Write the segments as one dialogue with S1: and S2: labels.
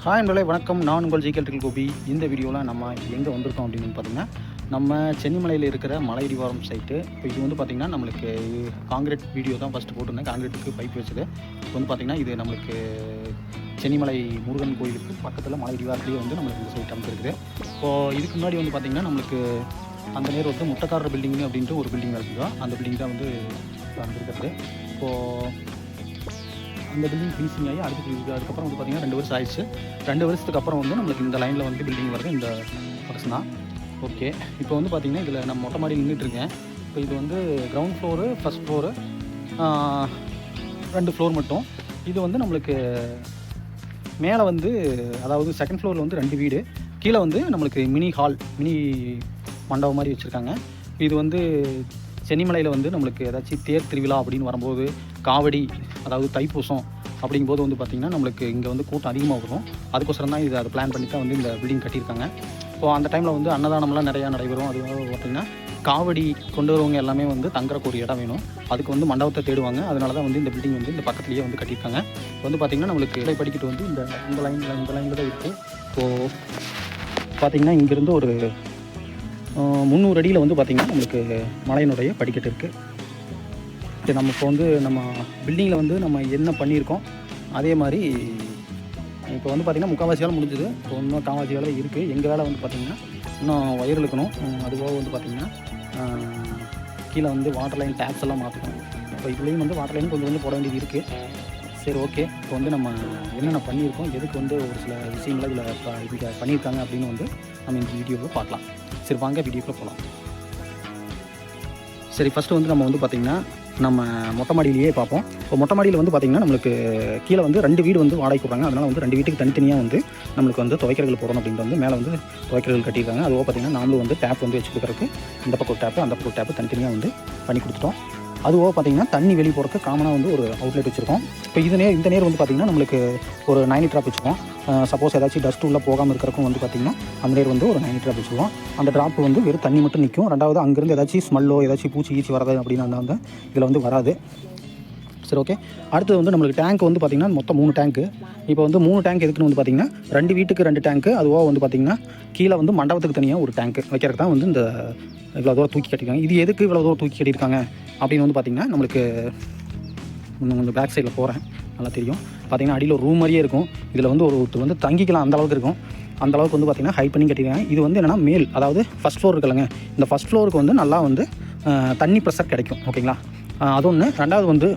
S1: Hi நண்பர்களே, வணக்கம். நான் உங்கள் ஜிகே எலக்ட்ரிக்கல் கோபி. இந்த வீடியோவில் நம்ம எங்கே வந்திருக்கோம் அப்படின்னு பார்த்திங்கன்னா, நம்ம சென்னிமலையில் இருக்கிற மலை அடிவாரம் சைட்டு. இப்போ இது வந்து பார்த்திங்கன்னா நம்மளுக்கு காங்கிரீட் வீடியோ தான் ஃபஸ்ட்டு போட்டிருந்தேன். காங்கிரீட்டுக்கு பைப் வச்சது. இப்போ வந்து பார்த்திங்கன்னா இது நம்மளுக்கு சென்னிமலை முருகன் கோயிலுக்கு பக்கத்தில் மலை அடிவாரத்துலேயே வந்து நம்மளுக்கு இந்த சைட் அமைச்சிருக்குது. இப்போது இதுக்கு முன்னாடி வந்து பார்த்திங்கன்னா நம்மளுக்கு அந்த நேரம் வந்து முட்டக்காரர் பில்டிங்னு அப்படின்ட்டு ஒரு பில்டிங் இருக்குதோ, அந்த பில்டிங் தான் வந்து வந்துருக்கிறது. இப்போது அந்த பில்டிங் ஃபினிஷிங் ஆகி அதுக்கப்புறம் வந்து பார்த்திங்கன்னா 2 வருஷம் ஆயிடுச்சு. 2 வருஷத்துக்கு அப்புறம் வந்து நம்மளுக்கு இந்த லைனில் வந்து பில்டிங் வருது. இந்த பர்சன் தான். ஓகே, இப்போ வந்து பார்த்திங்கன்னா இதில் நம்ம மொட்டை மாடி நின்றுட்டுருக்கேன். இப்போ இது வந்து ground floor, first floor, 2 floor மட்டும். இது வந்து நம்மளுக்கு மேலே வந்து அதாவது செகண்ட் ஃப்ளோரில் வந்து 2 வீடு, கீழே வந்து நம்மளுக்கு மினி ஹால், மினி மண்டபம் மாதிரி வச்சுருக்காங்க. இது வந்து சென்னிமலையில் வந்து நம்மளுக்கு ஏதாச்சும் தேர் திருவிழா அப்படின்னு வரும்போது, காவடி அதாவது தைப்பூசம் அப்படிங்கும்போது வந்து பார்த்திங்கன்னா நம்மளுக்கு இங்கே வந்து கூட்டம் அதிகமாக வரும். அதுக்கோசரம் தான் அதை பிளான் பண்ணி தான் வந்து இந்த பில்டிங் கட்டியிருக்காங்க. ஸோ அந்த டைமில் வந்து அன்னதானம்லாம் நிறையா நடைபெறும். அது பார்த்திங்கன்னா காவடி கொண்டு வரவங்க எல்லாமே வந்து தங்குறக்கு ஒரு இடம் வேணும். அதுக்கு வந்து மண்டபத்தை தேடுவாங்க. அதனால தான் வந்து இந்த பில்டிங் வந்து இந்த பக்கத்துலேயே வந்து கட்டியிருக்காங்க. வந்து பார்த்திங்கன்னா நம்மளுக்கு இலை படிக்கிட்டு வந்து இந்த லைனில் தான் இருக்குது. ஸோ பார்த்திங்கன்னா இங்கேருந்து ஒரு 300 அடியில் வந்து பார்த்திங்கன்னா நம்மளுக்கு மலையினுடைய படிக்கட்டு இருக்குது. நம்ம இப்போ வந்து நம்ம பில்டிங்கில் வந்து நம்ம என்ன பண்ணியிருக்கோம் அதே மாதிரி இப்போ வந்து பார்த்திங்கன்னா முக்கால்வாசி வேலை முடிஞ்சுது. இப்போ இன்னும் கால்வாசி வேலை இருக்குது. எங்கள் வேலை வந்து பார்த்திங்கன்னா இன்னும் ஒயர் இழுக்கணும். அதுபோக வந்து பார்த்திங்கன்னா கீழே வந்து வாட்டர் லைன் டேப்ஸ் எல்லாம் மாற்றணும். இப்போ இதுலேயும் வந்து வாட்டர் லைன் கொஞ்சம் போட வேண்டியது இருக்குது. சரி, ஓகே. இப்போ வந்து நம்ம என்னென்ன பண்ணியிருக்கோம், எதுக்கு வந்து ஒரு சில விஷயங்களை இதில் பண்ணியிருக்காங்க அப்படின்னு வந்து நம்ம இந்த வீடியோவில் பார்க்கலாம். சரி, வாங்க வீடியோக்குள்ளே போகலாம். சரி, ஃபஸ்ட்டு வந்து நம்ம வந்து பார்த்திங்கன்னா நம்ம மொட்டை மாடியிலேயே பார்ப்போம். இப்போ மொட்டை மாடியில் வந்து பார்த்திங்கன்னா நம்மளுக்கு கீழே வந்து 2 வீடு வந்து வாடகை கொடுறாங்க. அதனால் வந்து 2 வீட்டுக்கு தனித்தனியாக வந்து நம்மளுக்கு வந்து துவைக்கிறதுகள் போடணும் அப்படின்ட்டு வந்து மேலே வந்து துவைக்கிறதுகள் கட்டியிருக்காங்க. அதுவும் பார்த்திங்கன்னா நாமளும் வந்து டேப் வந்து வச்சு கொடுக்குறதுக்கு இந்த பக்கம் டேப்பு அந்த பக்கம் டேப்பு தனித்தனியாக வந்து பண்ணி கொடுத்துட்டோம். அதுவோ பார்த்திங்கன்னா தண்ணி வெளியே போகிறதுக்கு காமனாக வந்து ஒரு அவுட்லெட் வச்சுருக்கோம். இப்போ இந்த நேர் வந்து பார்த்திங்கன்னா நம்மளுக்கு ஒரு 9 ட்ராப் வச்சுருக்கோம். சப்போஸ் ஏதாச்சும் டஸ்ட் உள்ளே போகாமல் இருக்கிறக்கும் வந்து பார்த்திங்கன்னா அந்த நேர் வந்து ஒரு 9 ட்ராப் வச்சுருவோம். அந்த ட்ராப் வந்து வெறும் தண்ணி மட்டும் நிற்கும். ரெண்டாவது அங்கேருந்து ஏதாச்சும் ஸ்மெல்லோ ஏதாச்சும் பூச்சி வரது அப்படின்னு வந்து இதில் வந்து வராது. சரி, ஓகே. அடுத்தது வந்து நம்மளுக்கு டேங்க் வந்து பார்த்திங்கன்னா மொத்தம் 3 டேங்க்கு. இப்போ வந்து 3 டேங்க் எதுக்குன்னு வந்து பார்த்திங்கன்னா 2 வீட்டுக்கு 2 டேங்க்கு. அதுவாக வந்து பார்த்திங்கன்னா கீழே வந்து மண்டபத்துக்கு தனியாக ஒரு டேங்க்கு வைக்கிறதுக்கு தான் வந்து இந்த இவ்வளோ தூரம் தூக்கி கட்டியிருக்காங்க. இது எதுக்கு இவ்வளோ தூரம் தூக்கி கட்டியிருக்காங்க அப்படின்னு வந்து பார்த்திங்கன்னா நம்மளுக்கு கொஞ்சம் பேக் சைடில் போகிறேன், நல்லா தெரியும். பார்த்திங்கன்னா அடியில் ஒரு ரூம் மாதிரியே இருக்கும். இதில் வந்து ஒருத்தர் வந்து தங்கிக்கலாம் அந்தளவுக்கு இருக்கும். அந்தளவுக்கு வந்து பார்த்திங்கன்னா ஹைட் பண்ணி கட்டியிருக்காங்க. இது வந்து என்னென்னா மேல், அதாவது ஃபஸ்ட் ஃப்ளோர் இருக்குல்லங்க, இந்த ஃபஸ்ட் ஃப்ளோருக்கு வந்து நல்லா வந்து தண்ணி ப்ரெஷர் கிடைக்கும். ஓகேங்களா, அது ஒன்று. ரெண்டாவது வந்து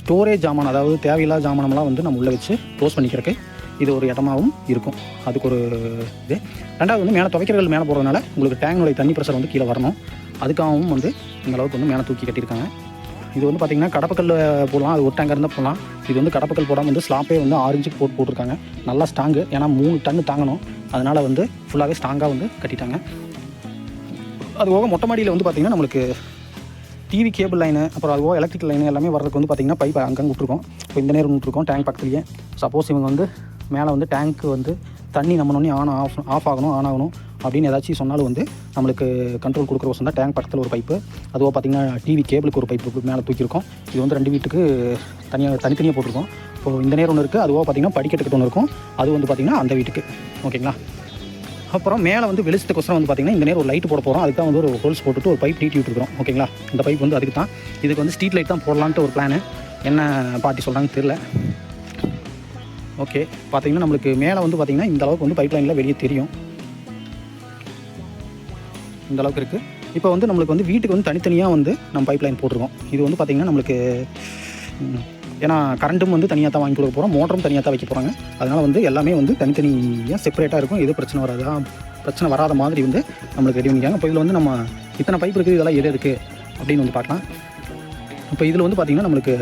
S1: ஸ்டோரேஜ் ஜாமான், அதாவது தேவையில்லாத ஜாமானம்லாம் வந்து நம்ம உள்ளே வச்சு க்ளோஸ் பண்ணிக்கிறதுக்கு இது ஒரு இடமாகவும் இருக்கும். அதுக்கு ஒரு இது. ரெண்டாவது வந்து மேலே துவைக்கிறர்கள் மேலே போகிறதுனால உங்களுக்கு டேங்கனுடைய தண்ணி ப்ரெஷர் வந்து கீழே வரணும். அதுக்காகவும் வந்து இந்த அளவுக்கு வந்து மேலே தூக்கி கட்டியிருக்காங்க. இது வந்து பார்த்திங்கன்னா கடப்பக்கல் போடலாம், அது ஒரு டேங்கர் இருந்தால் போடலாம். இது வந்து கடப்பக்கல் போடாமல் வந்து ஸ்லாப்பே வந்து 6 இன்ச்சுக்கு போட்டிருக்காங்க. நல்லா ஸ்ட்ராங்கு, ஏன்னா 3 டன்னு தாங்கணும். அதனால் வந்து ஃபுல்லாகவே ஸ்ட்ராங்காக வந்து கட்டிட்டாங்க. அதுபோக மொட்டை மாடியில் வந்து பார்த்திங்கன்னா நம்மளுக்கு டிவி கேபிள் லைனு, அப்புறம் அதுபோக எலக்ட்ரிக்கல் லைனு எல்லாமே வர்றதுக்கு வந்து பார்த்திங்கன்னா பைப் அங்கங்கே விட்டுருக்கோம். இப்போ இந்த நேரம் விட்டுருக்கோம் டேங்க் பக்கத்துலேயே. சப்போஸ் இவங்க வந்து மேலே வந்து டேங்க்கு வந்து தண்ணி நம்ம ஆஃப் ஆகணும் அப்படின்னு ஏதாச்சும் சொன்னாலும் வந்து நம்மளுக்கு கண்ட்ரோல் கொடுக்குற வசம் தான் டேங்க் பக்கத்தில் ஒரு பைப்பு. அதுவோ பார்த்திங்கன்னா டிவி கேபிளுக்கு ஒரு பைப்பு மேலே தூக்கியிருக்கோம். இது வந்து 2 வீட்டுக்கு தனித்தனியாக போட்டிருக்கோம். இப்போது இந்த நேரம் ஒன்று இருக்குது. அதுவோ பார்த்திங்கன்னா படிக்கட்டுக்கிட்ட ஒன்று இருக்கும். அது வந்து பார்த்திங்கன்னா அந்த வீட்டுக்கு. ஓகேங்களா. அப்புறம் மேலே வந்து வெளிச்சத்துக்கோசரம் வந்து பார்த்திங்கன்னா இந்த நேரம் ஒரு லைட்டு போட போகிறோம். அதுக்கு தான் வந்து ஒரு ஹோல்ஸ் போட்டுட்டு ஒரு பைப் நீட்டி விட்டுருக்கோம். ஓகேங்களா, இந்த பைப் வந்து அதுக்கு தான். இதுக்கு வந்து ஸ்ட்ரீட் லைட் தான் போடலான்ட்டு ஒரு பிளானு. என்ன பாட்டி சொல்கிறாங்கன்னு தெரில. ஓகே, பார்த்திங்கன்னா நம்மளுக்கு மேலே வந்து பார்த்திங்கன்னா இந்த அளவுக்கு வந்து பைப் லைனில் வெளியே தெரியும். இந்த அளவுக்கு இருக்குது. இப்போ வந்து நம்மளுக்கு வந்து வீட்டுக்கு வந்து தனித்தனியாக வந்து நம்ம பைப் லைன் போட்டிருக்கோம். இது வந்து பார்த்திங்கன்னா நம்மளுக்கு ஏன்னா கரண்ட்டும் வந்து தனியாக தான் வாங்கி கொடுக்க போகிறோம், மோட்டரும் தனியாக தான் வைக்க போகிறாங்க. அதனால் வந்து எல்லாமே வந்து தனித்தனியாக செப்பரேட்டாக இருக்கும். எது பிரச்சனை வராத மாதிரி வந்து நம்மளுக்கு ரெடி பண்ணிக்காங்க. இப்போ இதில் வந்து நம்ம இத்தனை பைப் இருக்குது, இதெல்லாம் எது இருக்குது அப்படின்னு வந்து பார்க்கலாம். இப்போ இதில் வந்து பார்த்திங்கன்னா நம்மளுக்கு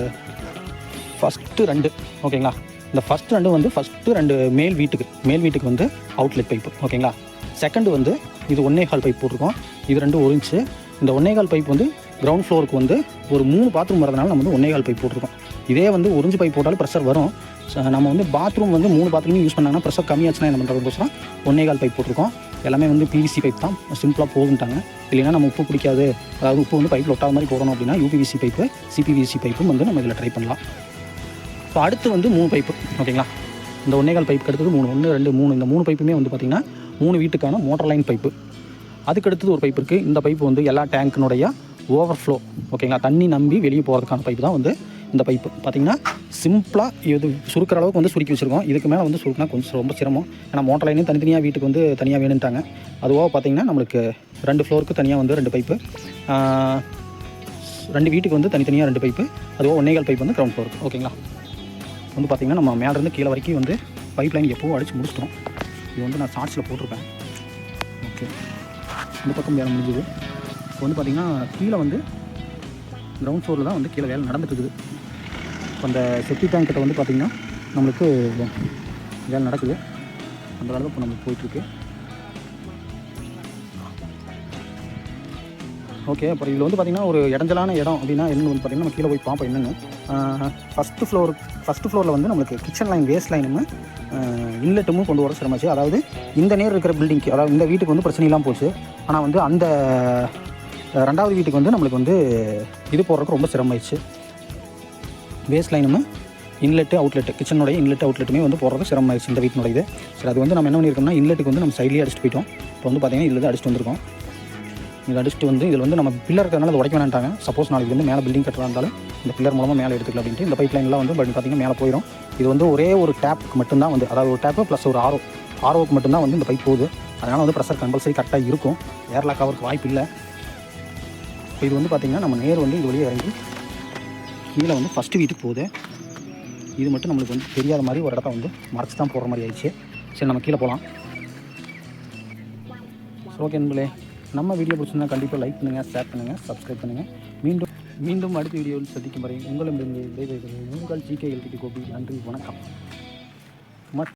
S1: ஃபஸ்ட்டு 2 ஓகேங்களா. இந்த ஃபஸ்ட்டு 2 வந்து ஃபஸ்ட்டு 2 மேல் வீட்டுக்கு வந்து அவுட்லெட் பைப்பு. ஓகேங்களா. செகண்டு வந்து இது 1.25 பைப் போட்டிருக்கோம். இது 2 1 இன்ச்சு. இந்த 1.25 பைப் வந்து கிரவுண்ட் ஃப்ளோருக்கு வந்து ஒரு 3 பாத்ரூம் வரதுனால நம்ம வந்து 1.25 பைப் போட்டிருக்கோம். இதே வந்து 1 இன்ச்சு பைப் போட்டாலும் ப்ரெஷர் வரும். நம்ம வந்து பாத்ரூம் வந்து 3 பாத்ரூம் யூஸ் பண்ணாங்கன்னா ப்ரெஷர் கம்மியாச்சுன்னா என்ன பண்ணுறதுக்கோசரம் 1.25 பைப் போட்டிருக்கோம். எல்லாமே வந்து பிவிசி பைப் தான், சிம்பிளாக போகுன்ட்டாங்க. இல்லைன்னா நம்ம உப்பு பிடிக்காது, அதாவது உப்பு வந்து பைப்பில் ஒட்டாத மாதிரி போடணும் அப்படின்னா யூபிவிசி பைப்பு, சிபிவிசி பைப்பும் வந்து நம்ம இதில் ட்ரை பண்ணலாம். இப்போ அடுத்து வந்து 3 பைப்பு. ஓகேங்களா. இந்த 1.25 பைப்புக்கு அடுத்தது 3 1 2 3 இந்த 3 பைப்புமே வந்து பார்த்திங்கன்னா 3 வீட்டுக்கான மோட்டர் லைன் பைப்பு. அதுக்கு அடுத்தது ஒரு பைப் இருக்குது. இந்த பைப்பு வந்து எல்லா டேங்க்கினுடைய ஓவர்ஃப்ளோ ஓகேங்களா, தண்ணி நம்பி வெளியே போகிறதுக்கான பைப்பு தான் வந்து இந்த பைப்பு. பார்த்திங்கன்னா சிம்பிளாக இது சுருக்கிற அளவுக்கு வந்து சுருக்கி வச்சுருக்கோம். இதுக்கு மேலே வந்து சுருக்கினா கொஞ்சம் ரொம்ப சிரமம். ஏன்னா மோட்டர் லைனையும் தனித்தனியாக வீட்டுக்கு வந்து தனியாக வேணுன்ட்டாங்க. அதுவாக பார்த்திங்கன்னா நம்மளுக்கு 2 ஃப்ளோருக்கு தனியாக வந்து 2 பைப்பு, 2 வீட்டுக்கு வந்து தனித்தனியாக 2 பைப்பு, அதுவாக 1.25 பைப் வந்து கிரவுண்ட் ஃப்ளோருக்கு ஓகேங்களா. வந்து பார்த்திங்கன்னா நம்ம மேலேருந்து கீழே வரைக்கும் வந்து பைப் லைன் எப்போவும் அடித்து முடிச்சிட்டோம். இது வந்து நான் ஷார்ட்ஸில் போட்டிருப்பேன். ஓகே, இந்த பக்கம் வேலை முடிஞ்சுது. இப்போ வந்து பார்த்திங்கன்னா கீழே வந்து கிரவுண்ட் ஃப்ளோரில் தான் வந்து கீழே வேலை நடந்துட்டுருக்குது. இப்போ அந்த செப்டி டேங்க் கிட்ட வந்து பார்த்திங்கன்னா நம்மளுக்கு வேலை நடக்குது. அந்த வேலை இப்போ நம்மளுக்கு போயிட்டுருக்கு. ஓகே, அப்புறம் இதில் வந்து பார்த்திங்கன்னா ஒரு இடைஞ்சலான இடம் அப்படின்னா என்னென்னு வந்து பார்த்திங்கன்னா நம்ம கீழே போய் பார்ப்போம் என்னென்னு. ஃபஸ்ட்டு ஃப்ளோரில் வந்து நம்மளுக்கு கிச்சன் லைன் வேஸ்ட் லைனும் இன்லெட்டுமும் கொண்டு வர சிரமமாச்சு. அதாவது இந்த நேர் இருக்கிற பில்டிங்க்கு, அதாவது இந்த வீட்டுக்கு வந்து பிரச்சனை இல்லாமல் போச்சு. ஆனால் வந்து அந்த 2வது வீட்டுக்கு வந்து நம்மளுக்கு வந்து இது போடுறதுக்கு ரொம்ப சிரமமாயிடுச்சு. வேஸ்ட் லைனும் இன்லெட்டு அவுட்லெட்டு, கிச்சனுடைய இன்லெட் அவுட்லெட்டுமே வந்து போடுறது சிரமமாயிடுச்சு இந்த வீட்டினுடைய இது. சரி, அது வந்து நம்ம என்ன பண்ணியிருக்கோம்னா இன்லெட்டுக்கு வந்து நம்ம சைட்லேயே அடிச்சுட்டு போயிட்டோம். இப்போ வந்து பார்த்திங்கன்னா இதில் அடிச்சுட்டு வந்திருக்கோம். இது அடிச்சுட்டு வந்து இதில் வந்து நம்ம பில்லர் இருக்கிறதுனால அது உடைக்க வேணான்ட்டாங்க. சப்போஸ் நாளைக்கு வந்து மேலே பில்டிங் கட்டுறதா இருந்தாலும் இந்த பில்லர் மூலமாக மேலே எடுத்துக்கலாம் அப்படின்ட்டு இந்த பைப் லைன்லாம் வந்து பார்த்திங்கன்னா மேலே போயிடும். இது வந்து ஒரே ஒரு டேப்புக்கு மட்டும்தான் வந்து, அதாவது ஒரு டேப்பு ப்ளஸ் ஒரு ஆர்ஓக்கு மட்டும்தான் வந்து இந்த பைப் போகுது. அதனால் வந்து ப்ரெஷர் கம்பல்சரி கரெக்டாக இருக்கும். ஏர்லாக் ஆகிறதுக்கு வாய்ப்பு இல்லை. இப்போ இது வந்து பார்த்திங்கன்னா நம்ம நேர் வந்து இது வழியாக இறங்கி கீழே வந்து ஃபஸ்ட்டு வீட்டுக்கு போகுது. இது மட்டும் நம்மளுக்கு வந்து தெரியாத மாதிரி ஒரு இடத்த வந்து மறைச்சி தான் போடுற மாதிரி ஆயிடுச்சு. சரி, நம்ம கீழே போகலாம். ஓகே நண்பர்களே, நம்ம வீடியோ பிடிச்சிருந்தா கண்டிப்பாக லைக் பண்ணுங்கள், ஷேர் பண்ணுங்கள், சப்ஸ்கிரைப் பண்ணுங்கள். மீண்டும் அடுத்த வீடியோவில் சந்திக்கும் வரை உங்களிடமிருந்து விடைபெறுகிறது உங்கள் GK LTT கோபி. நன்றி, வணக்கம்.